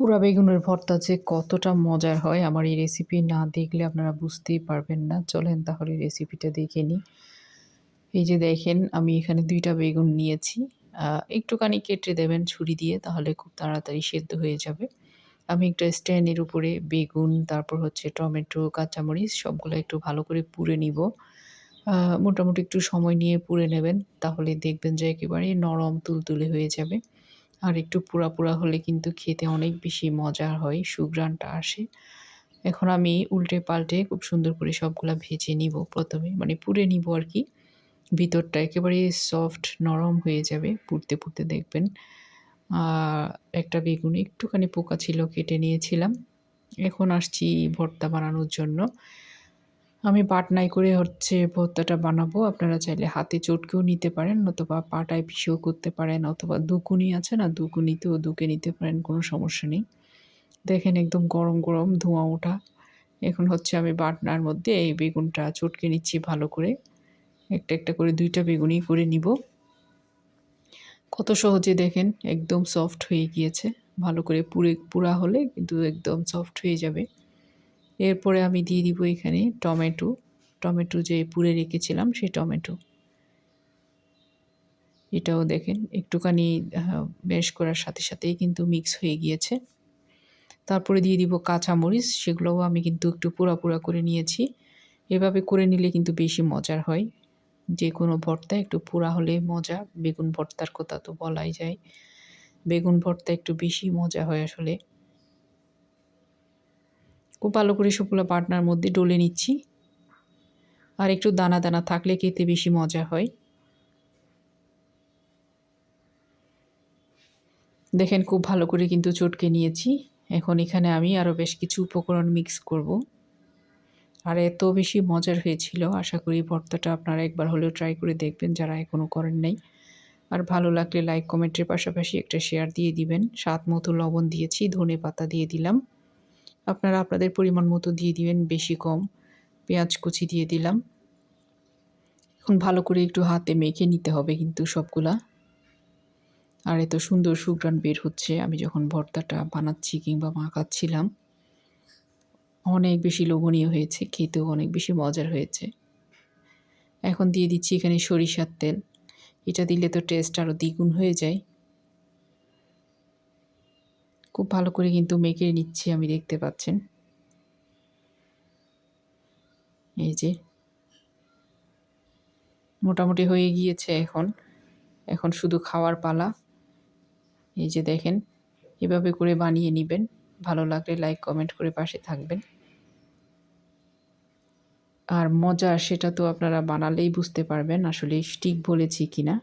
পুরা বেগুনের ভর্তা যে কতটা মজার হয় আমার এই রেসিপি না দেখলে আপনারা বুঝতেই পারবেন না। চলেন তাহলে রেসিপিটা দেখে নিই। এই যে দেখেন আমি এখানে ২ টা বেগুন নিয়েছি। একটুখানি কেটে দেবেন ছুরি দিয়ে, তাহলে খুব তাড়াতাড়ি সেদ্ধ হয়ে যাবে। আমি একটা স্ট্যান্ডের উপরে বেগুন, তারপর হচ্ছে টমেটো, কাঁচামরিচ সবগুলো একটু ভালো করে পুড়ে নিব। আ মোটামুটি একটু সময় নিয়ে পুড়ে নেবেন। তাহলে দেখবেন যে একেবারেই নরম তুলতুলে হয়ে যাবে। আর একটু পোড়া, পোড়া হলে কিন্তু খেতে অনেক বেশি মজার হয়, সুঘ্রাণটা আসে। এখন আমি উল্টে-পাল্টে খুব সুন্দর করে সবগুলা ভেজে নিব ১ম এ, মানে পুড়ে নিব আরকি। ভিতরটা একেবারে সফট নরম হয়ে যাবে পুড়তে, পুড়তে দেখবেন। আ একটা বেগুন একটুখানি পোকা ছিল, কেটে নিয়েছিলাম। এখন আসছি ভর্তা বানানোর জন্য। আমি বাটনায় করে হচ্ছে ভর্তাটা বানাবো। আপনারা চাইলে হাতে চটকেও নিতে পারেন, নতুবা পাটায় পিষেও করতে পারেন, অথবা দুকুনি আছে না? দুকুনিতেও দুকে নিতে পারেন, কোনো সমস্যা নেই। দেখেন একদম গরম, গরম ধোঁয়া ওঠা। এখন হচ্ছে আমি বাটনার মধ্যে এই বেগুনটা চটকে নিচ্ছি ভালো করে। একটা, একটা করে ২ টা বেগুনই করে নিব। কত সহজে দেখেন একদম সফট হয়ে গিয়েছে। ভালো করে পুড়া হলে কিন্তু একদম সফট হয়ে যাবে। এরপরে আমি দিয়ে দিব এখানে টমেটো। টমেটো যে পুড়ে রেখেছিলাম সেই টমেটো। এটাও দেখেন একটুখানি ম্যাশ করার সাথে, সাথেই কিন্তু মিক্স হয়ে গিয়েছে। তারপরে দিয়ে দিব কাঁচামরিচ, সেগুলোও আমি কিন্তু একটু পোড়া, পোড়া করে নিয়েছি। এভাবে করে নিলে কিন্তু বেশি মজার হয়। যেকোনো ভর্তা একটু পোড়া হলে মজা। বেগুন ভর্তার কথা তো বলাই যায়। বেগুন ভর্তা একটু বেশি মজা হয় আসলে। খুব ভালো করে সবগুলো বাটনার মধ্যে ডলে নিচ্ছি। আর একটু দানা, দানা থাকলে খেতে বেশি মজা হয়। দেখেন খুব ভালো করে কিন্তু চটকে নিয়েছি। এখন এখানে আমি আরও বেশ কিছু উপকরণ মিক্স করব। আর এত বেশি মজার হয়েছিল, আশা করি ভর্তাটা আপনারা একবার হলেও ট্রাই করে দেখবেন যারা এখনও করেন নাই। আর ভালো লাগলে লাইক, কমেন্টের পাশাপাশি একটা শেয়ার দিয়ে দিবেন। স্বাদ মতো লবণ দিয়েছি, ধনেপাতা দিয়ে দিলাম। আপনারা আপনাদের পরিমাণ মতো দিয়ে দিবেন, বেশি কম। পেঁয়াজ কুচি দিয়ে দিলাম। এখন ভালো করে একটু হাতে মেখে নিতে হবে কিন্তু সবগুলা। আর এত সুন্দর সুঘ্রাণ বের হচ্ছে আমি যখন ভর্তাটা বানাচ্ছি কিংবা মাখাচ্ছিলাম। অনেক বেশি লোভনীয় হয়েছে, খেতেও অনেক বেশি মজার হয়েছে। এখন দিয়ে দিচ্ছি এখানে সরিষার তেল। এটা দিলে তো টেস্ট আরও দ্বিগুণ হয়ে যায়। খুব ভালো করে কিন্তু মেখে নিচ্ছি আমি, দেখতে পাচ্ছেন। এই যে মোটামুটি হয়ে গিয়েছে এখন। এখন শুধু খাওয়ার পালা। এই যে দেখেন, এভাবে করে বানিয়ে নিবেন। ভালো লাগলে লাইক, কমেন্ট করে পাশে থাকবেন। আর মজা সেটা তো আপনারা বানালেই বুঝতে পারবেন আসলে ঠিক বলেছি কিনা।